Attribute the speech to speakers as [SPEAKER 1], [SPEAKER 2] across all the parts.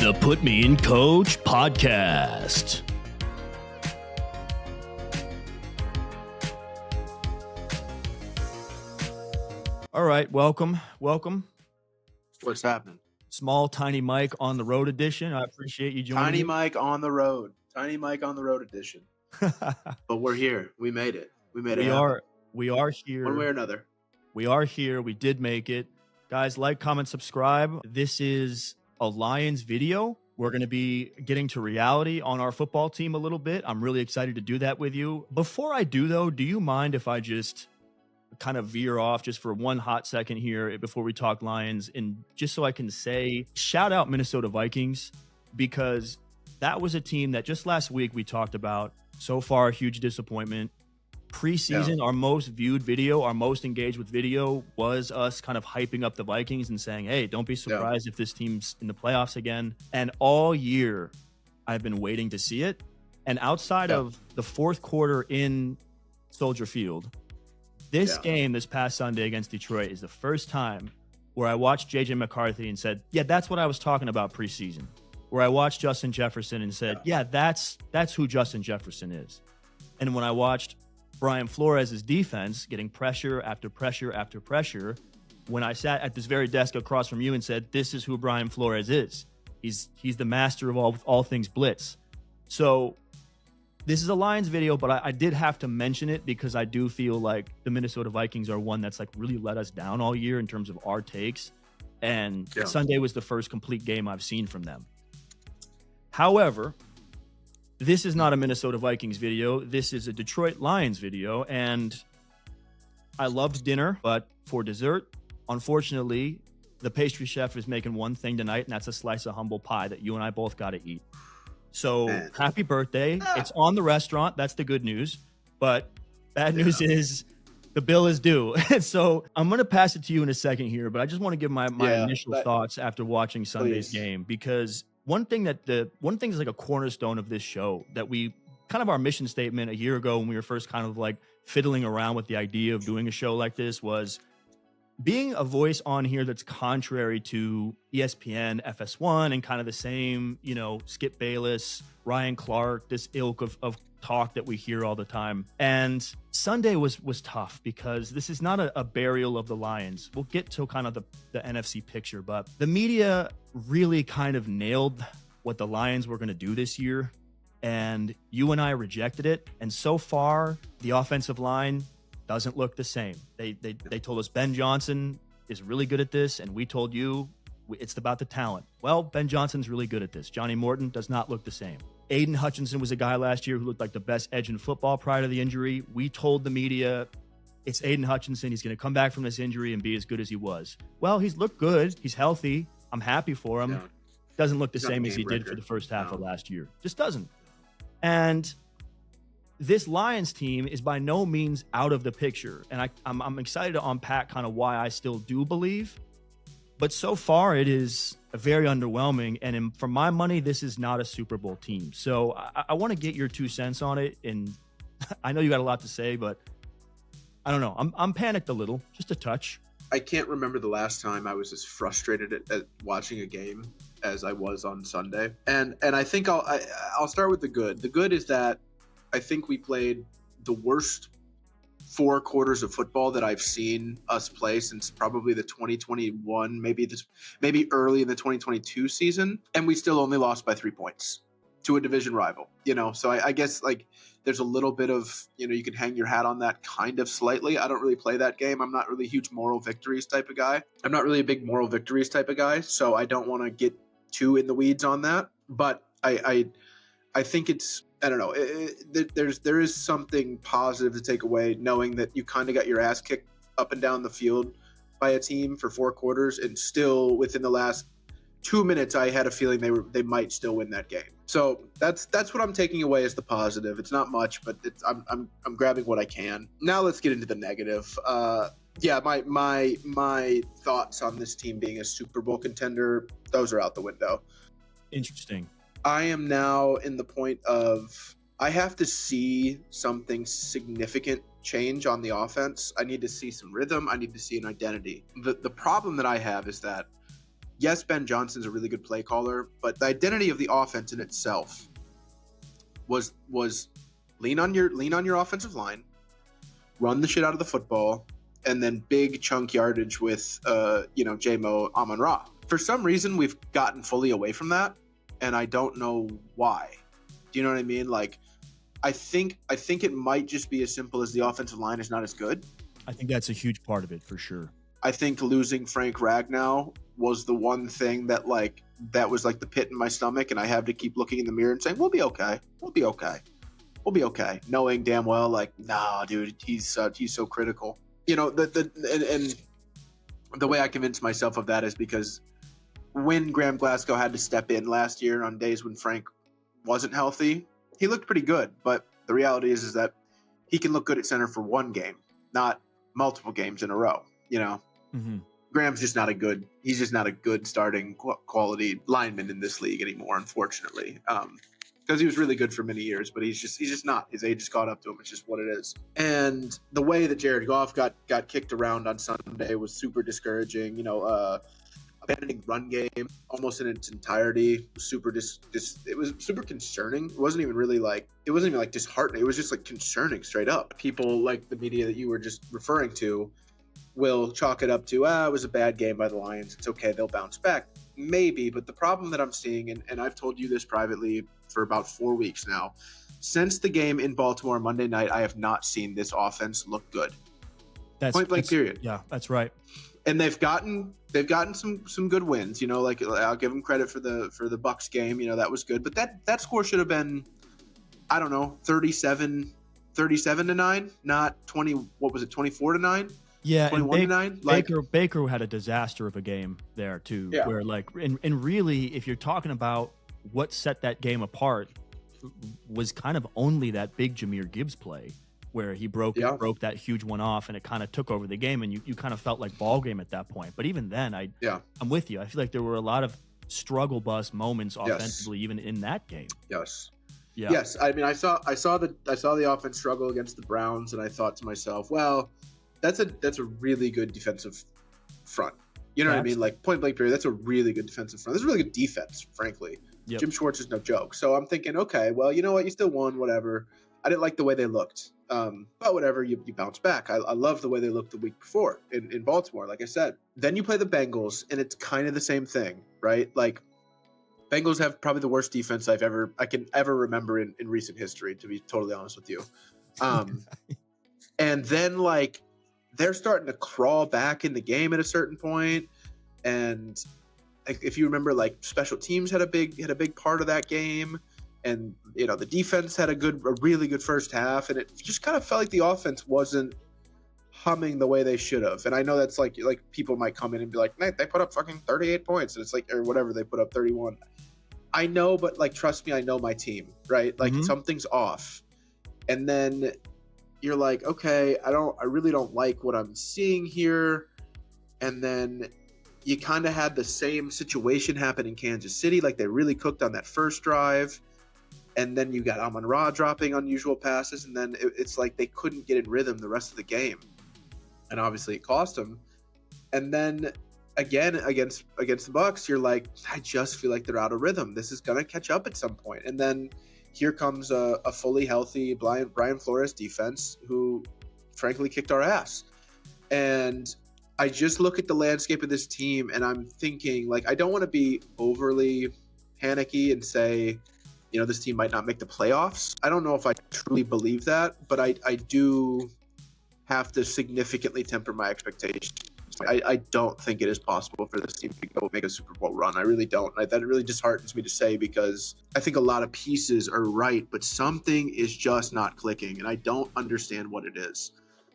[SPEAKER 1] The Put Me in Coach podcast. All right, welcome.
[SPEAKER 2] What's happening?
[SPEAKER 1] Small, tiny Mike on the road edition. I appreciate you joining
[SPEAKER 2] Tiny
[SPEAKER 1] me.
[SPEAKER 2] Mike on the road. Tiny Mike on the road edition. But we're here. We made it. We made it happen.
[SPEAKER 1] We are here.
[SPEAKER 2] One way or another.
[SPEAKER 1] We are here. We did make it. Guys, like, comment, subscribe. This is a Lions video. We're going to be getting to reality on our football team a little bit. I'm really excited to do that with you. Before I do, though, do you mind if I just kind of veer off just for one hot second here before we talk Lions, and just so I can say, shout out Minnesota Vikings, because that was a team that just last week we talked about. So far, a huge disappointment. Preseason, Our most viewed video, our most engaged with video was us kind of hyping up the Vikings and saying, hey, don't be surprised if this team's in the playoffs again. And all year, I've been waiting to see it. And outside of the fourth quarter in Soldier Field, this game this past Sunday against Detroit is the first time where I watched J.J. McCarthy and said, yeah, that's what I was talking about preseason. Where I watched Justin Jefferson and said, yeah, that's who Justin Jefferson is. And when I watched Brian Flores' defense getting pressure after pressure after pressure, when I sat at this very desk across from you and said, this is who Brian Flores is. He's the master of all things blitz. So this is a Lions video, but I did have to mention it because I do feel like the Minnesota Vikings are one that's like really let us down all year in terms of our takes. And Sunday was the first complete game I've seen from them. However, this is not a Minnesota Vikings video. This is a Detroit Lions video. And I loved dinner, but for dessert, unfortunately, the pastry chef is making one thing tonight, and that's a slice of humble pie that you and I both got to eat. So happy birthday. It's on the restaurant. That's the good news. But bad news is the bill is due. So I'm going to pass it to you in a second here, but I just want to give my initial thoughts after watching Sunday's game, because one thing is like a cornerstone of this show that we kind of our mission statement a year ago when we were first kind of like fiddling around with the idea of doing a show like this was being a voice on here that's contrary to ESPN, FS1, and kind of the same, Skip Bayless, Ryan Clark, this ilk of talk that we hear all the time. And Sunday was tough because this is not a burial of the Lions. We'll get to kind of the NFC picture, but the media really kind of nailed what the Lions were going to do this year. And you and I rejected it. And so far, the offensive line doesn't look the same. They told us Ben Johnson is really good at this, and we told you it's about the talent. Well, Ben Johnson's really good at this. Johnny Morton does not look the same. Aidan Hutchinson was a guy last year who looked like the best edge in football prior to the injury. We told the media it's Aidan Hutchinson. He's going to come back from this injury and be as good as he was. Well, he's looked good. He's healthy. I'm happy for him. Doesn't look the same as he did for the first half of last year. Just doesn't. And this Lions team is by no means out of the picture. And I'm excited to unpack kind of why I still do believe. But so far, it is very underwhelming. And for my money, this is not a Super Bowl team. So I want to get your 2 cents on it. And I know you got a lot to say, but I don't know. I'm panicked a little, just a touch.
[SPEAKER 2] I can't remember the last time I was as frustrated at watching a game as I was on Sunday. And I think I'll start with the good. The good is that I think we played the worst 4 quarters of football that I've seen us play since probably the 2021, maybe early in the 2022 season. And we still only lost by 3 points to a division rival, So I guess like there's a little bit of, you can hang your hat on that kind of slightly. I don't really play that game. I'm not really a huge moral victories type of guy. I'm not really a big moral victories type of guy. So I don't want to get too in the weeds on that. But I think it's, I don't know. There is something positive to take away, knowing that you kind of got your ass kicked up and down the field by a team for 4 quarters, and still within the last 2 minutes, I had a feeling they might still win that game. So that's what I'm taking away as the positive. It's not much, but I'm grabbing what I can. Now let's get into the negative. My thoughts on this team being a Super Bowl contender, those are out the window.
[SPEAKER 1] Interesting.
[SPEAKER 2] I am now in the point of I have to see something significant change on the offense. I need to see some rhythm. I need to see an identity. The problem that I have is that yes, Ben Johnson's a really good play caller, but the identity of the offense in itself was lean on your offensive line, run the shit out of the football, and then big chunk yardage with J-Mo, Amon Ra. For some reason, we've gotten fully away from that, and I don't know why. Do you know what I mean? Like, I think it might just be as simple as the offensive line is not as good.
[SPEAKER 1] I think that's a huge part of it for sure.
[SPEAKER 2] I think losing Frank Ragnow was the one thing that was like the pit in my stomach, and I have to keep looking in the mirror and saying, we'll be okay. We'll be okay. We'll be okay. Knowing damn well, like, nah, dude, he's so critical. You know, and the way I convinced myself of that is because when Graham Glasgow had to step in last year on days when Frank wasn't healthy, he looked pretty good. But the reality is that he can look good at center for one game, not multiple games in a row. You know, Graham's just not he's just not a good starting quality lineman in this league anymore, unfortunately. Because he was really good for many years, but he's just not. His age has caught up to him. It's just what it is. And the way that Jared Goff got kicked around on Sunday was super discouraging. You know, abandoning run game almost in its entirety was super it was super concerning. It wasn't even disheartening. It was just like concerning straight up. People like the media that you were just referring to will chalk it up to, it was a bad game by the Lions. It's okay. They'll bounce back. Maybe. But the problem that I'm seeing, and I've told you this privately for about 4 weeks now, since the game in Baltimore Monday night, I have not seen this offense look good. Point blank period.
[SPEAKER 1] Yeah, that's right.
[SPEAKER 2] And they've gotten some good wins. You know, like I'll give them credit for the Bucs game. You know, that was good. But that score should have been, I don't know, 37-9, not 20. What was it? 24-9.
[SPEAKER 1] Yeah,
[SPEAKER 2] 21-9.
[SPEAKER 1] Baker had a disaster of a game there too.
[SPEAKER 2] Yeah.
[SPEAKER 1] Where and really, if you're talking about what set that game apart, was kind of only that big Jahmyr Gibbs play where he broke that huge one off, and it kind of took over the game, and you kind of felt like ball game at that point. But even then, I'm with you. I feel like there were a lot of struggle bus moments offensively, even in that game.
[SPEAKER 2] Yes.
[SPEAKER 1] Yeah.
[SPEAKER 2] Yes. I mean, I saw the offense struggle against the Browns, and I thought to myself, well, that's a really good defensive front. You know what I mean? Like, point blank period, that's a really good defensive front. That's a really good defense, frankly. Yep. Jim Schwartz is no joke. So I'm thinking, okay, well, you know what? You still won, whatever. I didn't like the way they looked. But whatever, you bounce back. I love the way they looked the week before in Baltimore, like I said. Then you play the Bengals, and it's kind of the same thing, right? Like, Bengals have probably the worst defense I can ever remember in recent history, to be totally honest with you. And then, like, they're starting to crawl back in the game at a certain point, and if you remember, like, special teams had a big part of that game, and you know the defense had a really good first half, and it just kind of felt like the offense wasn't humming the way they should have. And I know that's like people might come in and be like, "Mate, they put up fucking 38 points," and it's like, or whatever, they put up 31. I know, but like, trust me, I know my team, right? Like, something's off, and then you're like, okay, I really don't like what I'm seeing here. And then you kind of had the same situation happen in Kansas City. Like, they really cooked on that first drive. And then you got Amon Ra dropping unusual passes. And then it's like they couldn't get in rhythm the rest of the game. And obviously it cost them. And then again, against the Bucs, you're like, I just feel like they're out of rhythm. This is going to catch up at some point. And then here comes a fully healthy Brian Flores defense who, frankly, kicked our ass. And I just look at the landscape of this team, and I'm thinking, like, I don't want to be overly panicky and say, you know, this team might not make the playoffs. I don't know if I truly believe that, but I do have to significantly temper my expectations. I don't think it is possible for this team to go make a Super Bowl run. I really don't. That really disheartens me to say, because I think a lot of pieces are right, but something is just not clicking, and I don't understand what it is.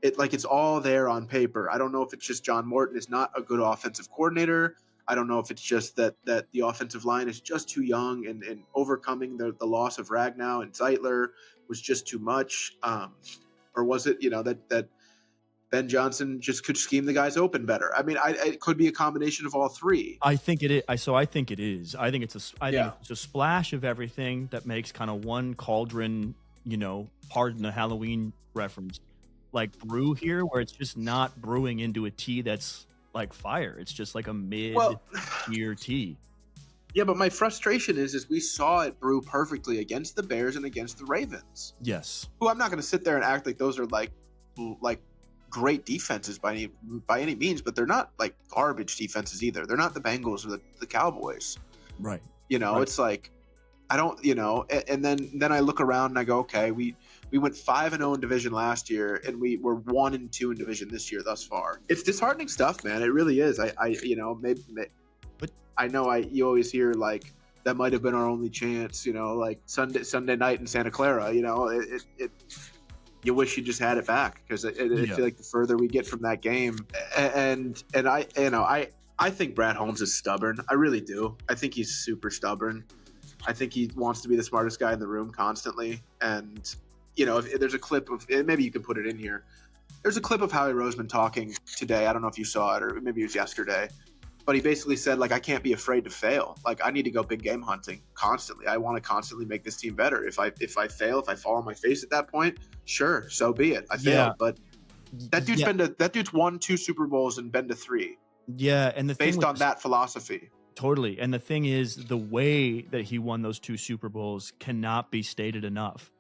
[SPEAKER 2] It's all there on paper. I don't know if it's just John Morton is not a good offensive coordinator. I don't know if it's just that the offensive line is just too young, and overcoming the loss of Ragnow and Zeitler was just too much. Or was it, you know, that Ben Johnson just could scheme the guys open better? I mean, it could be a combination of all three.
[SPEAKER 1] I think it is. So I think it is. I think it's a splash of everything that makes kind of one cauldron, you know, pardon the Halloween reference, like brew here, where it's just not brewing into a tea that's like fire. It's just like a
[SPEAKER 2] Well,
[SPEAKER 1] mid-tier T.
[SPEAKER 2] yeah, but my frustration is we saw it brew perfectly against the Bears and against the Ravens.
[SPEAKER 1] Yes.
[SPEAKER 2] Who I'm not going to sit there and act like those are like great defenses by any means, but they're not like garbage defenses either. They're not the Bengals or the Cowboys.
[SPEAKER 1] Right.
[SPEAKER 2] Right. It's like I don't, and then I look around and I go, okay, we went 5-0 in division last year, and we were 1-2 in division this year thus far. It's disheartening stuff, man. It really is. Maybe but I know you always hear like that might have been our only chance, like Sunday night in Santa Clara. You wish you just had it back, because I feel like the further we get from that game, and I think Brad Holmes is stubborn. I really do. I think he's super stubborn. I think he wants to be the smartest guy in the room constantly. And, if there's a clip of, maybe you can put it in here. There's a clip of Howie Roseman talking today. I don't know if you saw it, or maybe it was yesterday. But he basically said, like, I can't be afraid to fail. Like, I need to go big game hunting constantly. I want to constantly make this team better. If I fail, if I fall on my face at that point, sure, so be it. I failed. But that dude's won 2 Super Bowls and been to 3.
[SPEAKER 1] Yeah, and
[SPEAKER 2] based on that philosophy.
[SPEAKER 1] Totally. And the thing is, the way that he won those 2 Super Bowls cannot be stated enough.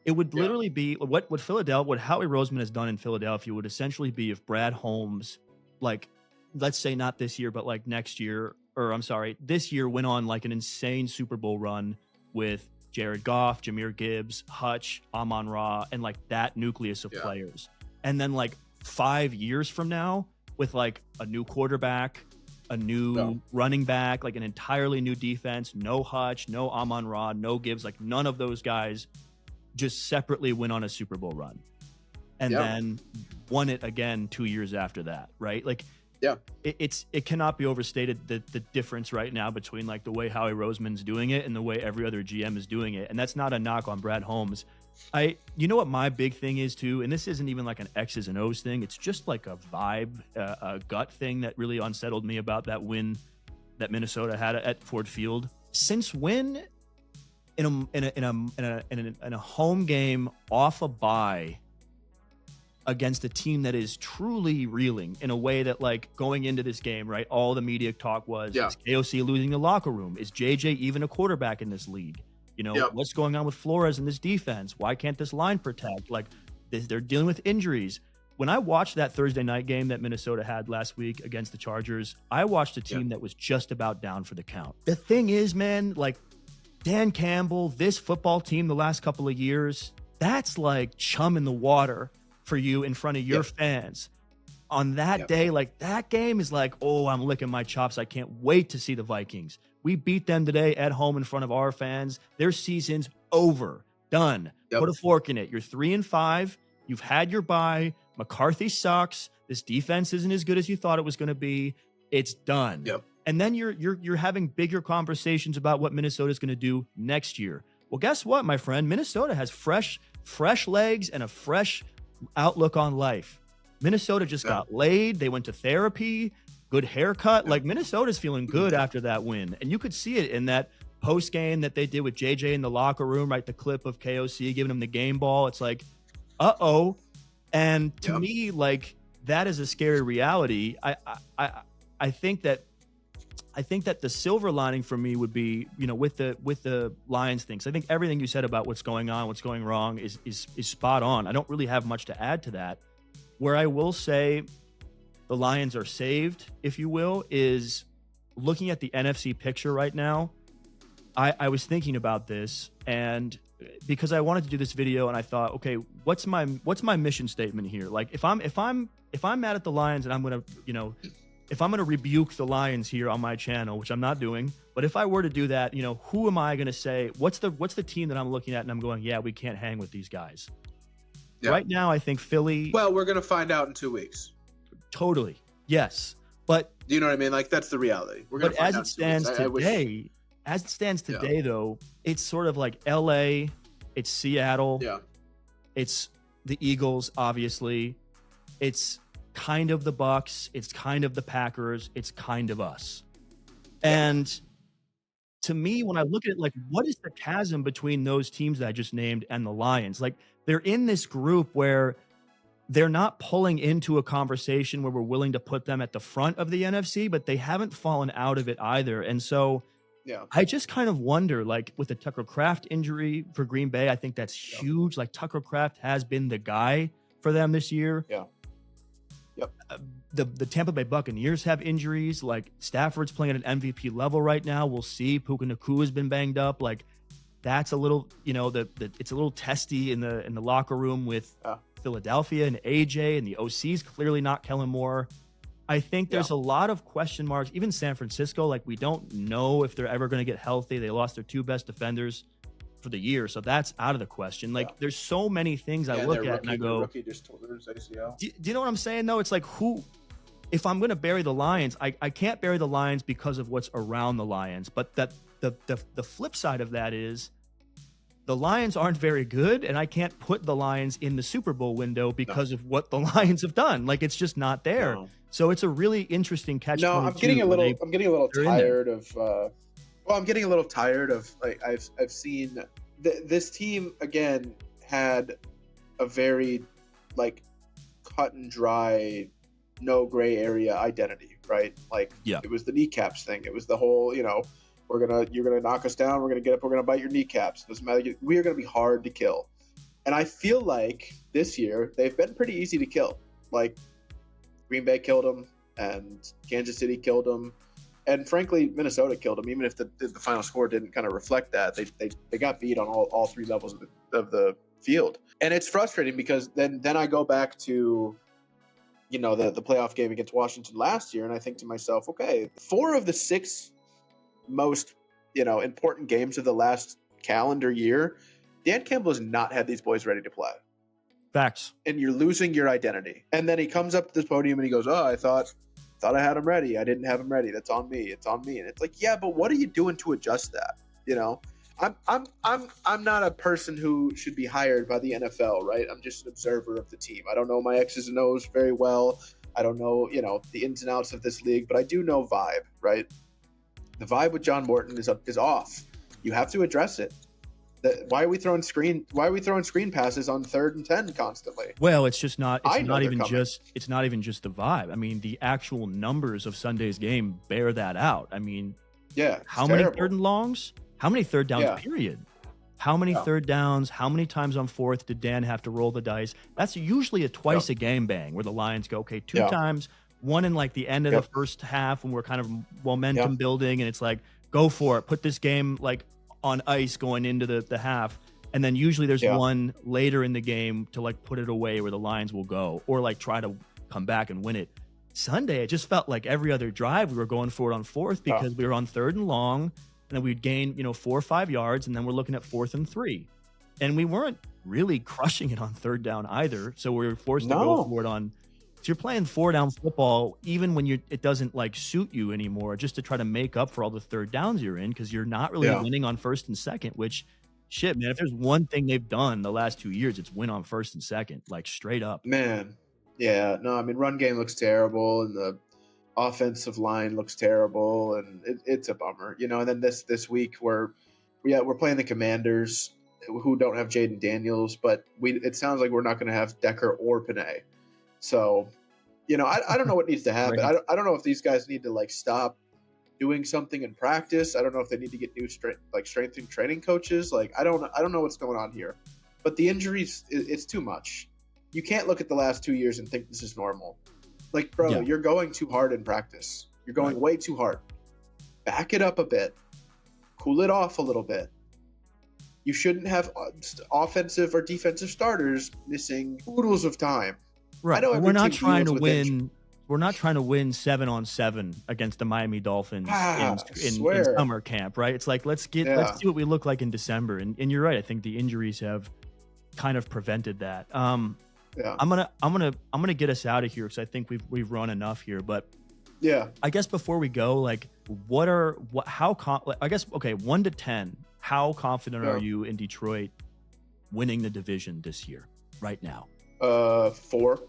[SPEAKER 1] It would literally be what Howie Roseman has done in Philadelphia would essentially be if Brad Holmes, like, let's say not this year, but like next year, or I'm sorry, this year went on like an insane Super Bowl run with Jared Goff, Jahmyr Gibbs, Hutch, Amon Ra, and like that nucleus of players. And then like 5 years from now, with like a new quarterback, a new running back, like an entirely new defense, no Hutch, no Amon Ra, no Gibbs, like none of those guys just separately went on a Super Bowl run and then won it again 2 years after that, right? Like, it cannot be overstated the difference right now between like the way Howie Roseman's doing it and the way every other GM is doing it. And that's not a knock on Brad Holmes. You know what my big thing is too, and this isn't even like an X's and O's thing. It's just like a vibe, a gut thing that really unsettled me about that win that Minnesota had at Ford Field. Since when, in a home game off a bye against a team that is truly reeling in a way that, like, going into this game, right, all the media talk was, is KOC losing the locker room? Is JJ even a quarterback in this league? What's going on with Flores in this defense? Why can't this line protect? Like, they're dealing with injuries. When I watched that Thursday night game that Minnesota had last week against the Chargers, I watched a team that was just about down for the count. The thing is, man, like, Dan Campbell, this football team the last couple of years, that's like chum in the water for you in front of your fans. On that day, like, that game is like, oh, I'm licking my chops. I can't wait to see the Vikings. We beat them today at home in front of our fans. Their season's over. Done. Put a fork in it. You're 3-5. You've had your bye. McCarthy sucks. This defense isn't as good as you thought it was going to be. It's done. And then you're having bigger conversations about what Minnesota is going to do next year. Well, guess what, my friend? Minnesota has fresh legs and a fresh outlook on life. Minnesota just got laid. They went to therapy, good haircut. Like, Minnesota's feeling good after that win. And you could see it in that post game that they did with JJ in the locker room, right? The clip of KOC giving him the game ball. It's like, uh-oh. And to me, like, that is a scary reality. I think that the silver lining for me would be, with the Lions things. I think everything you said about what's going on, what's going wrong is spot on. I don't really have much to add to that. Where I will say the Lions are saved, if you will, is looking at the NFC picture right now. I was thinking about this, and because I wanted to do this video, and I thought, okay, what's my mission statement here? Like, if I'm mad at the Lions and I'm gonna, if I'm gonna rebuke the Lions here on my channel, which I'm not doing, but if I were to do that, who am I gonna say? What's the team that I'm looking at and I'm going, yeah, we can't hang with these guys. Right now, I think Philly.
[SPEAKER 2] Well, we're gonna find out in 2 weeks.
[SPEAKER 1] Totally, yes, but
[SPEAKER 2] do you know what I mean? Like, that's the reality. We're gonna. But
[SPEAKER 1] as it stands today, though, it's sort of like LA, it's Seattle, it's the Eagles, obviously, it's kind of the Bucks, it's kind of the Packers, it's kind of us. And to me, when I look at it, like, what is the chasm between those teams that I just named and the Lions? Like, they're in this group where they're not pulling into a conversation where we're willing to put them at the front of the NFC, but they haven't fallen out of it either. And so
[SPEAKER 2] Yeah.
[SPEAKER 1] I just kind of wonder, like with the Tucker Kraft injury for Green Bay, I think that's
[SPEAKER 2] Yep.
[SPEAKER 1] huge. Like Tucker Kraft has been the guy for them this year.
[SPEAKER 2] Yeah. Yep.
[SPEAKER 1] The Tampa Bay Buccaneers have injuries. Like Stafford's playing at an MVP level right now. We'll see. Puka Nacua has been banged up. Like that's a little, it's a little testy in the locker room with Philadelphia and AJ, and the OC's clearly not Kellen Moore. I think there's a lot of question marks. Even San Francisco, like we don't know if they're ever going to get healthy. They lost their two best defenders for the year, so that's out of the question. Like there's so many things I look at and I go,
[SPEAKER 2] rookie just tore his ACL.
[SPEAKER 1] Do you know what I'm saying though? It's like if I'm going to bury the Lions, I can't bury the Lions because of what's around the Lions. But that the flip side of that is the Lions aren't very good, and I can't put the Lions in the Super Bowl window because of what the Lions have done. Like it's just not there. No. So it's a really interesting catch.
[SPEAKER 2] No, I'm getting a little tired of. I'm getting a little tired of. Like I've seen this team again had a very like cut and dry, no gray area identity, right? Like it was the kneecaps thing. It was the whole, you're gonna knock us down. We're gonna get up. We're gonna bite your kneecaps. Doesn't matter. We are gonna be hard to kill. And I feel like this year they've been pretty easy to kill. Like Green Bay killed them, and Kansas City killed them, and frankly Minnesota killed them. Even if the final score didn't kind of reflect that, they got beat on all three levels of the field. And it's frustrating because then I go back to the playoff game against Washington last year, and I think to myself, okay, 4 of the 6 most important games of the last calendar year, Dan Campbell has not had these boys ready to play.
[SPEAKER 1] Facts.
[SPEAKER 2] And you're losing your identity. And then he comes up to this podium and he goes, "Oh, I thought I had him ready. I didn't have him ready. That's on me. It's on me." And it's like, yeah, but what are you doing to adjust that? I'm not a person who should be hired by the NFL, right? I'm just an observer of the team. I don't know my X's and O's very well. I don't know, the ins and outs of this league, but I do know vibe, right? The vibe with John Morton is off. You have to address it. Why are we throwing screen passes on 3rd and 10 constantly?
[SPEAKER 1] Well, it's not even just the vibe. I mean, the actual numbers of Sunday's game bear that out. I mean, how many third and longs? How many third downs, period? How many third downs? How many times on 4th did Dan have to roll the dice? That's usually a twice a game bang where the Lions go, okay, 2 times, one in like the end of the first half when we're kind of momentum building, and it's like, go for it. Put this game like on ice going into the half. And then usually there's one later in the game to like put it away where the Lions will go or like try to come back and win it. Sunday, it just felt like every other drive we were going for it on 4th because we were on 3rd and long, and then we'd gain 4 or 5 yards, and then we're looking at 4th and 3. And we weren't really crushing it on 3rd down either. So we were forced to go for it on. So you're playing 4-down football even when it doesn't like suit you anymore, just to try to make up for all the 3rd downs you're in, because you're not really winning on 1st and 2nd, which shit, man, if there's one thing they've done the last 2 years, it's win on 1st and 2nd, like straight up.
[SPEAKER 2] Man. Yeah, no, I mean, run game looks terrible, and the offensive line looks terrible, and it's a bummer, And then this week we're playing the Commanders, who don't have Jaden Daniels, but it sounds like we're not going to have Decker or Panay. So, I don't know what needs to happen.
[SPEAKER 1] Right.
[SPEAKER 2] I don't know if these guys need to like stop doing something in practice. I don't know if they need to get new strength and training coaches. Like, I don't know what's going on here. But the injuries, it's too much. You can't look at the last 2 years and think this is normal. Like, bro, you're going too hard in practice. You're going way too hard. Back it up a bit. Cool it off a little bit. You shouldn't have offensive or defensive starters missing oodles of time.
[SPEAKER 1] Right. We're not trying to win. We're not trying to win 7-on-7 against the Miami Dolphins in summer camp, right? It's like let's see what we look like in December. And you're right. I think the injuries have kind of prevented that. I'm gonna get us out of here because I think we've run enough here. But I guess before we go, like, I guess 1 to 10. How confident are you in Detroit winning the division this year, right now?
[SPEAKER 2] 4.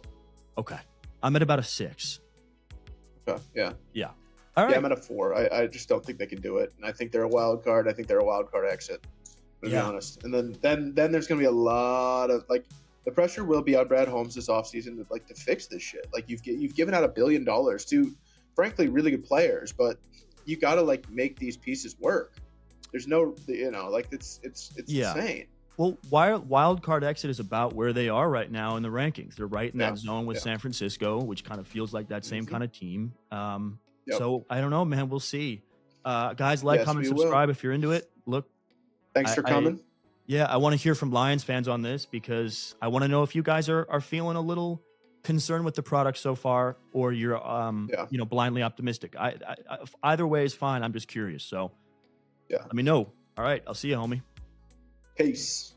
[SPEAKER 1] Okay. I'm at about a 6.
[SPEAKER 2] Okay. Yeah.
[SPEAKER 1] Yeah. All right.
[SPEAKER 2] Yeah, I'm at a 4. I just don't think they can do it. And I think they're a wild card. I think they're a wild card exit, to be honest. And then there's going to be a lot of, like, The pressure will be on Brad Holmes this offseason to fix this shit. Like you've given out $1 billion to, frankly, really good players, but you got to make these pieces work. There's no, it's insane.
[SPEAKER 1] Well, wild card exit is about where they are right now in the rankings. They're right in that zone with San Francisco, which kind of feels like that same kind of team. So I don't know, man. We'll see. Guys, comment, subscribe if you're into it. Look,
[SPEAKER 2] thanks for coming.
[SPEAKER 1] I want to hear from Lions fans on this because I want to know if you guys are feeling a little concerned with the product so far, or you're blindly optimistic. Either way is fine. I'm just curious. So let me know. All right, I'll see you, homie.
[SPEAKER 2] Peace.